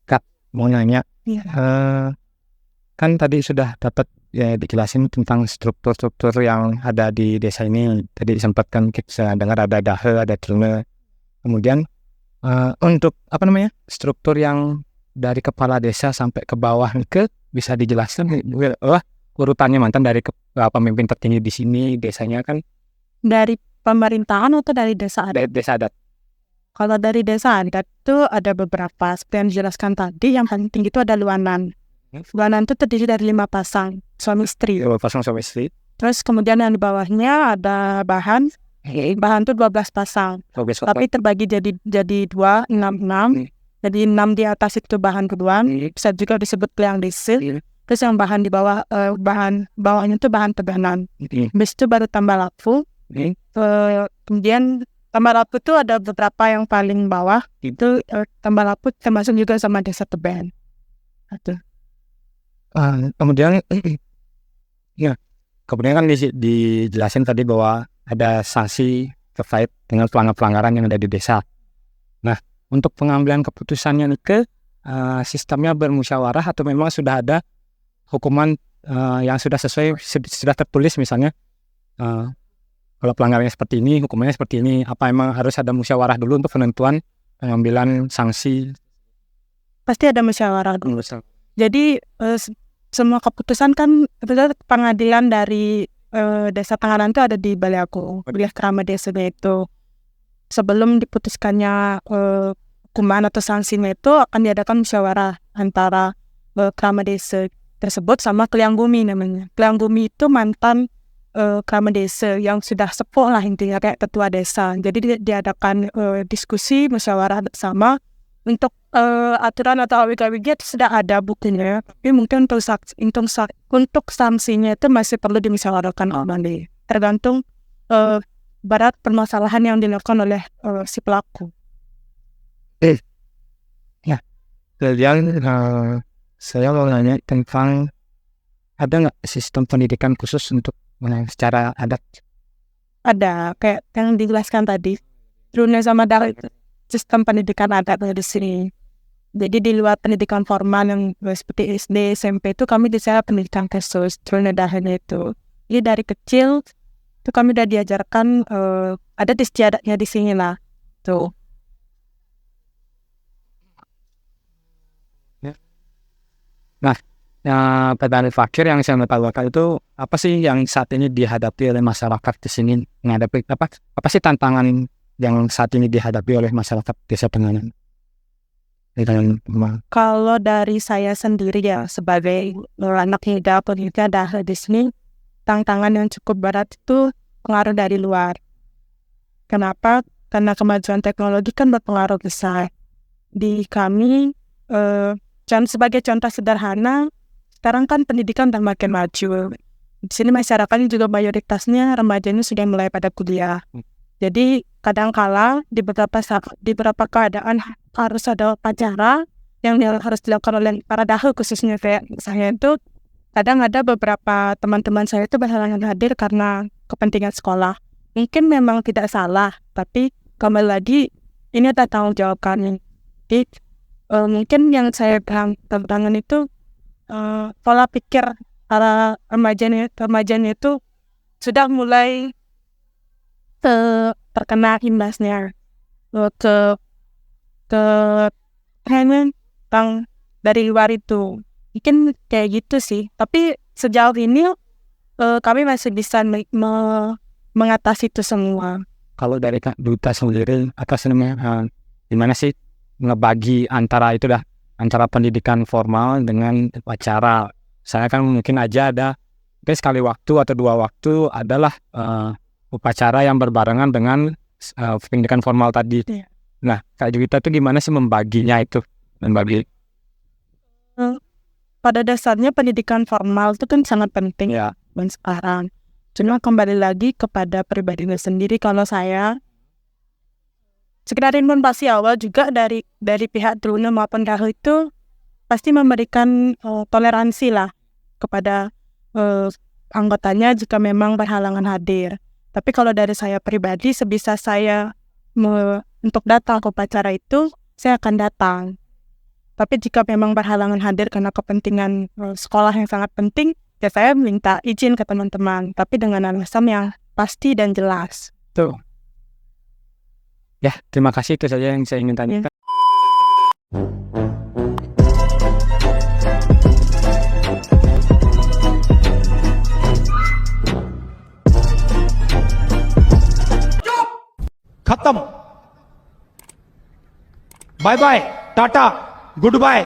Kak, mau nanya, Iya. kan tadi sudah dapat ya dijelasin tentang struktur-struktur yang ada di desa ini. Tadi sempat kan kita dengar ada dahe, ada trune. Kemudian untuk struktur yang dari kepala desa sampai ke bawah ke bisa dijelaskan urutannya mantan dari pemimpin tertinggi di sini desanya kan Dari pemerintahan atau dari desa adat? dari desa adat. Kalau dari desa adat itu ada beberapa. Seperti yang dijelaskan tadi, yang paling tinggi itu ada luanan. Luanan itu terdiri dari 5 pasang suami istri. Pasang suami istri. Terus kemudian yang di bawahnya ada bahan. Bahan itu 12 pasang. Tapi terbagi jadi 2, 6. Jadi 6 di atas itu bahan keduaan. Bisa juga disebut liang desa. Terus yang bahan di bawah, bahan bawahnya itu bahan teganan. Habis itu baru tambah lapu. Kemudian tambah lapu itu ada beberapa yang paling bawah. Itu tambah lapu termasuk juga sama desa Teben. Kemudian kan dijelasin tadi bahwa ada sanksi terkait dengan pelanggaran yang ada di desa. Nah, untuk pengambilan keputusannya ke sistemnya bermusyawarah atau memang sudah ada hukuman yang sudah sesuai, sudah tertulis misalnya kalau pelanggarannya seperti ini, hukumannya seperti ini. Apa emang harus ada musyawarah dulu untuk penentuan pengambilan sanksi? Pasti ada musyawarah dulu. Jadi semua keputusan kan pengadilan dari desa Tenganan itu ada di Balai Agung, wilayah Krama desanya itu. Sebelum diputuskannya hukuman atau sanksinya itu akan diadakan musyawarah antara Krama desa tersebut sama Kliang Bumi namanya. Kliang Bumi itu mantan Krama desa yang sudah sepuh lah intinya kayak tetua desa. Jadi diadakan diskusi musyawarah bersama untuk aturan atau awik-awiknya sudah ada buktinya. Tapi mungkin untuk sanksinya itu masih perlu dimusyawarahkan kembali. Tergantung berat permasalahan yang dilakukan oleh si pelaku. Ya, kemudian saya mau nanya tentang ada nggak sistem pendidikan khusus untuk secara adat? Ada, kayak yang dijelaskan tadi. Trune sama Dawe itu sistem pendidikan adat di sini. Jadi di luar pendidikan formal yang seperti SD, SMP itu kami di sana pendidikan khusus, Trune Dahenya itu. Jadi dari kecil itu kami udah diajarkan adat istiadatnya di sini lah. Tuh. Nah, petani fakir yang saya tawarkan itu apa sih yang saat ini dihadapi oleh masyarakat di sini menghadapi apa sih tantangan yang saat ini dihadapi oleh masyarakat desa Tenganan? Kalau dari saya sendiri ya sebagai anak muda pendidikan daerah di sini, tantangan yang cukup berat itu pengaruh dari luar. Kenapa? Karena kemajuan teknologi kan berpengaruh besar. Di kami, sebagai contoh sederhana, sekarang kan pendidikan udah makin maju. Di sini masyarakatnya juga mayoritasnya remajanya sudah mulai pada kuliah. Jadi kadang-kala di beberapa keadaan harus ada upacara yang harus dilakukan oleh para dahe khususnya kayak saya itu. Kadang ada beberapa teman-teman saya itu berhalangan hadir karena kepentingan sekolah. Mungkin memang tidak salah, tapi kembali lagi ini ada tanggung jawab kami. Jadi mungkin yang saya tantangan itu pola pikir para remajanya itu sudah mulai terkena imbasnya ke tentang dari luar itu. Mungkin kayak gitu sih. Tapi sejauh ini kami masih bisa mengatasi itu semua. Kalau dari Kak Duta sendiri gimana sih ngebagi antara pendidikan formal dengan upacara? Saya kan mungkin aja ada sekali waktu atau 2 waktu adalah upacara yang berbarengan dengan pendidikan formal tadi. Yeah. Nah, Kak Juwita itu gimana sih membaginya itu? Pada dasarnya pendidikan formal itu kan sangat penting ya sekarang. Cuma kembali lagi kepada pribadinya sendiri. Kalau saya sekedar informasi awal juga dari pihak Truna maupun Daho itu pasti memberikan toleransi lah kepada anggotanya jika memang berhalangan hadir. Tapi kalau dari saya pribadi, sebisa saya untuk datang ke upacara itu, saya akan datang. Tapi jika memang berhalangan hadir karena kepentingan sekolah yang sangat penting, ya saya minta izin ke teman-teman. Tapi dengan alasan yang pasti dan jelas. Tuh. Ya, terima kasih, itu saja yang saya ingin tanyakan. खत्म bye bye tata good bye